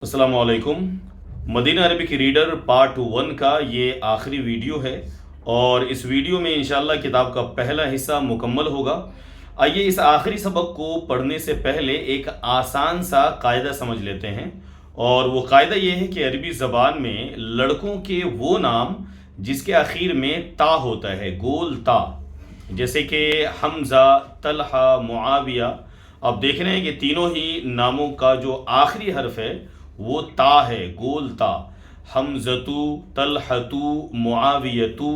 अस्सलाम वालेकुम। Medina Arabic reader part 1 का ये आखिरी वीडियो है और इस वीडियो में इंशाल्लाह किताब का पहला हिस्सा मुकम्मल होगा। आइए इस आखिरी सबक को पढ़ने से पहले एक आसान सा कायदा समझ लेते हैं, और वो कायदा ये है कि अरबी ज़बान में लड़कों के वो नाम जिसके आखिर में ता होता है, गोल ता, जैसे कि हमज़ा, तलहा, मुआविया। आप देख रहे हैं कि तीनों ही नामों का जो आखिरी हर्फ है वो ता है, गोल ता। हमज़तु, तलहतु, मुआवियतु।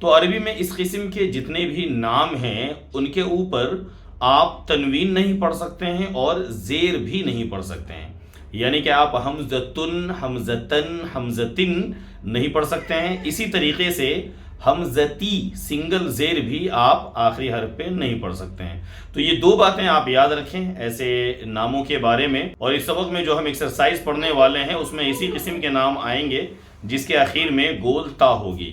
तो अरबी में इस किस्म के जितने भी नाम हैं उनके ऊपर आप तनवीन नहीं पढ़ सकते हैं और ज़ेर भी नहीं पढ़ सकते हैं। यानी कि आप हमज़तुन, हमज़तन, हमज़तिन नहीं पढ़ सकते हैं। इसी तरीके से हमज़ती सिंगल ज़ेर भी आप आखिरी हर्फ पे नहीं पढ़ सकते हैं। तो ये दो बातें आप याद रखें ऐसे नामों के बारे में। और इस सबक में जो हम एक्सरसाइज पढ़ने वाले हैं उसमें इसी किस्म के नाम आएंगे जिसके आखिर में गोल ता होगी।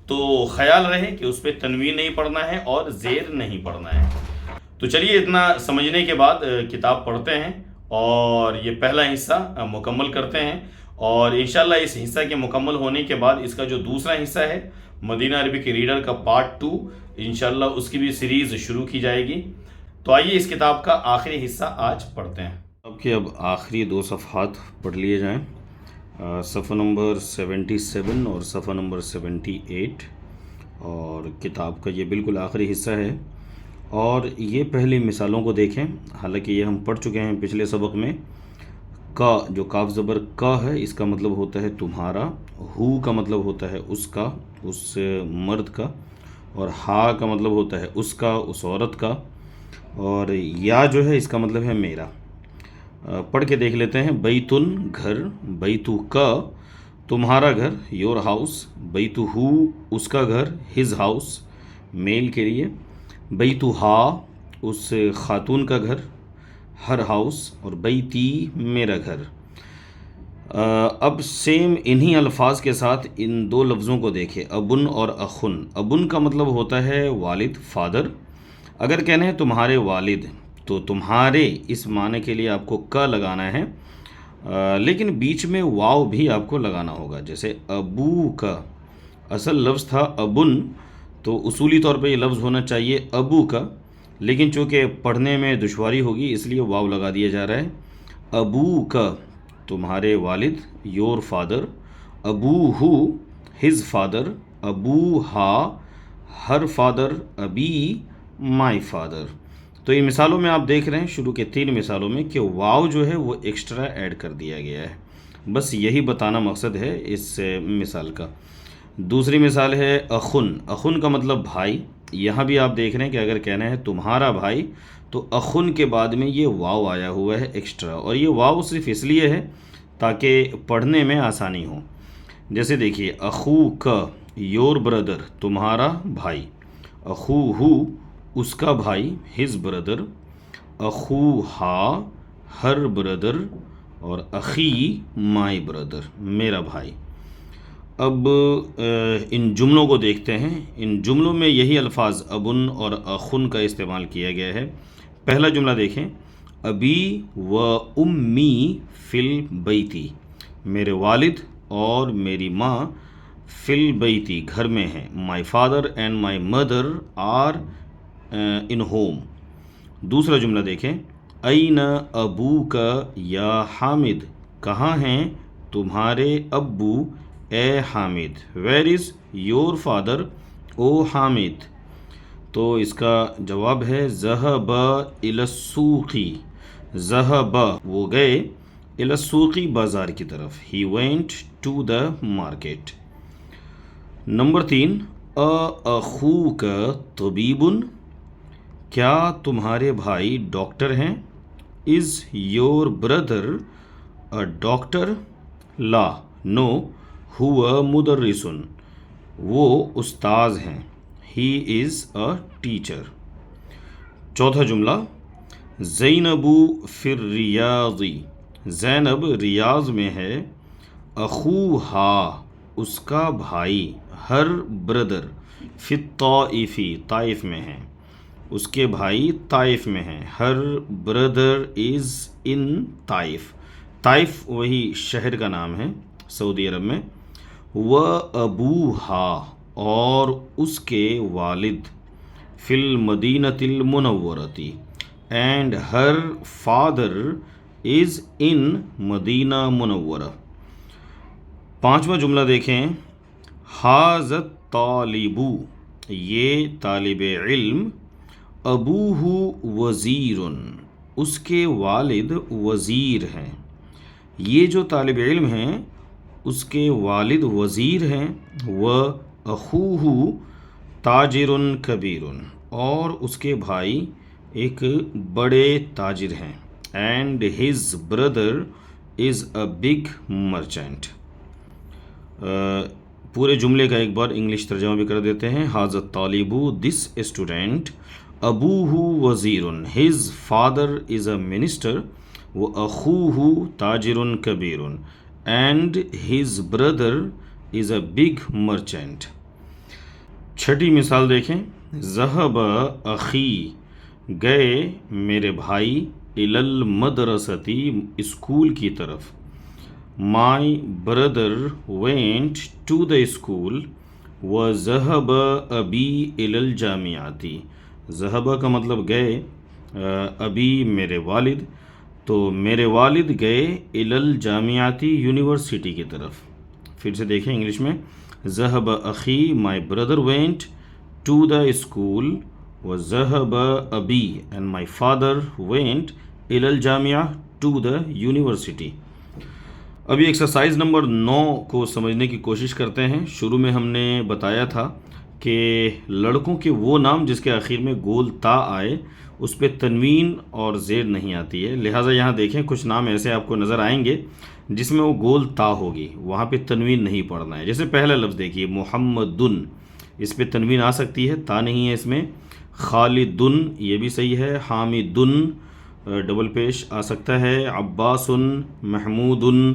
तो ख्याल रहे कि उस पर तनवीन नहीं पढ़ना है और ज़ेर नहीं पढ़ना है। तो चलिए इतना समझने के बाद किताब पढ़ते हैं और ये पहला हिस्सा मुकम्मल करते हैं। और इंशाल्लाह इस हिस्सा के मुकम्मल होने के बाद इसका जो दूसरा हिस्सा है मदीना अरबी के रीडर का पार्ट 2, इंशाल्लाह उसकी भी सीरीज़ शुरू की जाएगी। तो आइए इस किताब का आखिरी हिस्सा आज पढ़ते हैं। अब आखिरी दो सफ़हात पढ़ लिए जाएँ, सफ़ा नंबर 77 और सफ़ा नंबर 78। और किताब का ये बिल्कुल आखिरी हिस्सा है। और ये पहली मिसालों को देखें, हालांकि ये हम पढ़ चुके हैं पिछले सबक में। का, जो काफ ज़बर का है, इसका मतलब होता है तुम्हारा। हु का मतलब होता है उसका, उस मर्द का। और हा का मतलब होता है उसका, उस औरत का। और या जो है इसका मतलब है मेरा। पढ़ के देख लेते हैं। बैतुन घर, बैतु का तुम्हारा घर, योर हाउस। बैतु हु उसका घर, हिज हाउस, मेल के लिए। बैतु हा उस खातून का घर, हर हाउस। और बैती मेरा घर। अब सेम इन्हीं अल्फाज के साथ इन दो लफ्ज़ों को देखें, अबुन और अखुन। अबुन का मतलब होता है वालिद, फादर। अगर कहना है तुम्हारे वालिद तो तुम्हारे इस माने के लिए आपको क लगाना है, लेकिन बीच में वाव भी आपको लगाना होगा। जैसे अबू का असल लफ्ज़ था अबुन, तो उसूली तौर पे ये लफ्ज़ होना चाहिए अबू का, लेकिन चूँकि पढ़ने में दुश्वारी होगी इसलिए वाव लगा दिया जा रहा है। अबू का तुम्हारे वालिद, your father. Abu who his father. Abu हा her father. Abi my father. तो इन मिसालों में आप देख रहे हैं, शुरू के 3 मिसालों में, कि वाव जो है वो एक्स्ट्रा ऐड कर दिया गया है। बस यही बताना मकसद है इस मिसाल का। दूसरी मिसाल है अखुन। अखुन का मतलब भाई। यहाँ भी आप देख रहे हैं कि अगर कहना है तुम्हारा भाई तो अखुन के बाद में ये वाव आया हुआ है एक्स्ट्रा। और ये वाव सिर्फ इसलिए है ताकि पढ़ने में आसानी हो। जैसे देखिए, अखू का योर ब्रदर, तुम्हारा भाई। अखू हु उसका भाई, हिज ब्रदर। अखू हा हर ब्रदर। और अखी माई ब्रदर, मेरा भाई। अब इन जुमलों को देखते हैं। इन जुमलों में यही अल्फाज अबुन और अखुन का इस्तेमाल किया गया है। पहला जुमला देखें, अबी व उम्मी फिल बैती। मेरे वालिद और मेरी माँ फिल बैती घर में हैं। My father and my mother are in home. दूसरा जुमला देखें, ऐन अबू का या हामिद। कहाँ हैं तुम्हारे अब्बू ए Hamid. Where is your father O Hamid. तो इसका जवाब है ज़हब इलस्सूक़ी। ज़हब वो गए, इलस्सूक़ी बाज़ार की तरफ। He went to the market. Number 3, अख़ूक तबीबुन। क्या तुम्हारे भाई डॉक्टर हैं। Is your brother a doctor. ला नो हुआ मुदर्रिसुन। वो उस्ताज हैं। He is a teacher. चौथा जुमला, ज़ैनबु फिर रियाज़ी। ज़ैनब रियाज़ में है। अख़ूहा उसका भाई, हर ब्रदर फिर ताइफ़ी ताइफ में है। उसके भाई ताइफ में हैं। Her brother is in Taif. Taif وہی شہر کا نام ہے سعودی عرب میں. وَأَبُوهَا اور اس کے والد فی المدینۃ المنورتی اینڈ ہر فادر از ان مدینہ منورہ. پانچواں جملہ دیکھیں. حاذ الطالب یہ طالب علم. ابوہ وزیر اس کے والد وزیر ہیں. یہ جو طالب علم ہیں اس کے والد وزیر ہیں. وَأَخُوهُ تاجر کبیر اور اس کے بھائی ایک بڑے تاجر ہیں. And his brother is a big merchant. پورے جملے کا ایک بار انگلش ترجمہ بھی کر دیتے ہیں. حاذ الطالب دس اسٹوڈنٹ. ابوہ وزیر his father is a minister. وَأَخُوهُ تاجر کبیر and his brother is a big merchant. چھٹی مثال دیکھیں. ذہب اخی گئے میرے بھائی. الی المدرستی اسکول کی طرف. My brother went to the school. وذہب ابی الی الجامعاتی. ذہب کا مطلب گئے، ابی میرے والد، تو میرے والد گئے الی الجامعاتی یونیورسٹی کی طرف. پھر سے دیکھیں انگلش میں. ذہب اخی my brother went to the school. وذہب ابی اینڈ مائی فادر وینٹ الی الجامعہ ٹو دا یونیورسٹی. ابھی ایکسرسائز نمبر 9 کو سمجھنے کی کوشش کرتے ہیں. شروع میں ہم نے بتایا تھا کہ لڑکوں کے وہ نام جس کے آخر میں گول تا آئے اس پہ تنوین اور زیر نہیں آتی ہے. لہٰذا یہاں دیکھیں کچھ نام ایسے آپ کو نظر آئیں گے جس میں وہ گول تا ہوگی، وہاں پہ تنوین نہیں پڑھنا ہے. جیسے پہلا لفظ دیکھیے محمدن، اس پہ تنوین آ سکتی ہے، تا نہیں ہے اس میں. خالدن یہ بھی صحیح ہے. حامدن ڈبل پیش آ سکتا ہے. عباسن، محمودن.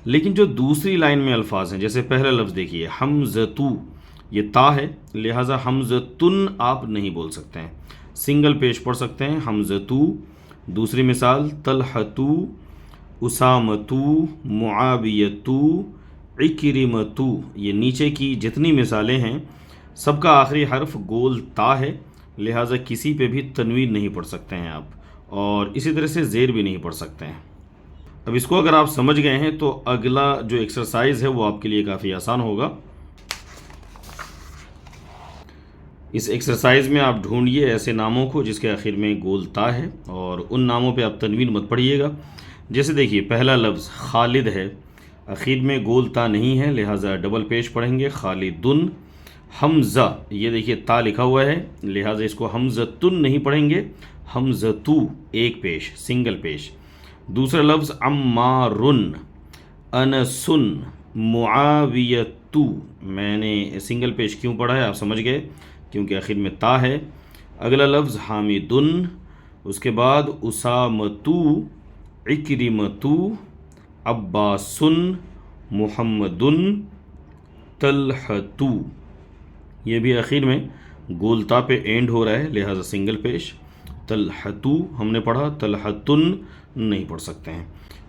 لیکن جو دوسری لائن میں الفاظ ہیں جیسے پہلا لفظ دیکھیے حمزتو، یہ تا ہے لہٰذا حمزتن آپ نہیں بول سکتے ہیں، سنگل پیش پڑھ سکتے ہیں حمزتو. دوسری مثال طلحتو، اسامتو، معاویتو، عکرمتو. یہ نیچے کی جتنی مثالیں ہیں سب کا آخری حرف گول تا ہے لہٰذا کسی پہ بھی تنوین نہیں پڑھ سکتے ہیں آپ، اور اسی طرح سے زیر بھی نہیں پڑھ سکتے ہیں. اب اس کو اگر آپ سمجھ گئے ہیں تو اگلا جو ایکسرسائز ہے وہ آپ کے لیے کافی آسان ہوگا. اس ایکسرسائز میں آپ ڈھونڈیے ایسے ناموں کو جس کے آخر میں گول تا ہے اور ان ناموں پہ آپ تنوین مت پڑھیے گا. جیسے دیکھیے پہلا لفظ خالد ہے، آخر میں گول تا نہیں ہے لہٰذا ڈبل پیش پڑھیں گے خالدن. حمزہ یہ دیکھیے تا لکھا ہوا ہے لہٰذا اس کو حمزتن نہیں پڑھیں گے، حمزتو ایک پیش سنگل پیش. دوسرا لفظ عمارن، انسن، معاویتو. میں نے سنگل پیش کیوں پڑھا ہے آپ سمجھ گئے کیونکہ آخر میں تا ہے. اگلا لفظ حامدن، اس کے بعد اسامتو، عکرمتو، عباسن، محمدن، طلحتو. یہ بھی آخر میں گول تا پہ اینڈ ہو رہا ہے لہٰذا سنگل پیش. طلحتو ہم نے پڑھا، طلحتن نہیں پڑھ سکتے ہیں.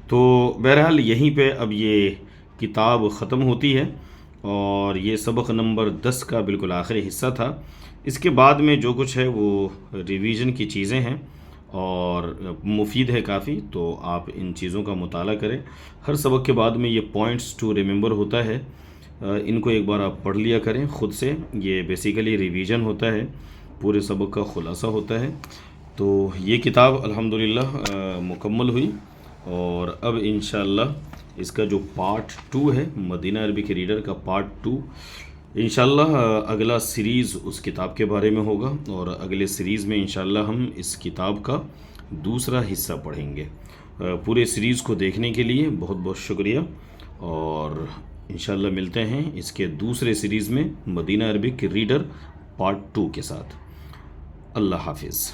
تو بہرحال یہیں پہ اب یہ کتاب ختم ہوتی ہے اور یہ سبق نمبر 10 کا بالکل آخری حصہ تھا. اس کے بعد میں جو کچھ ہے وہ ریویژن کی چیزیں ہیں اور مفید ہے کافی، تو آپ ان چیزوں کا مطالعہ کریں. ہر سبق کے بعد میں یہ پوائنٹس ٹو ریممبر ہوتا ہے، ان کو ایک بار آپ پڑھ لیا کریں خود سے. یہ بیسیکلی ریویژن ہوتا ہے، پورے سبق کا خلاصہ ہوتا ہے. تو یہ کتاب الحمدللہ مکمل ہوئی اور اب انشاءاللہ اس کا جو پارٹ 2 ہے مدینہ عربک ریڈر کا پارٹ 2 انشاءاللہ اگلا سیریز اس کتاب کے بارے میں ہوگا اور اگلے سیریز میں انشاءاللہ ہم اس کتاب کا دوسرا حصہ پڑھیں گے. پورے سیریز کو دیکھنے کے لیے بہت بہت شکریہ اور انشاءاللہ ملتے ہیں اس کے دوسرے سیریز میں مدینہ عربک ریڈر پارٹ 2 کے ساتھ. اللہ حافظ.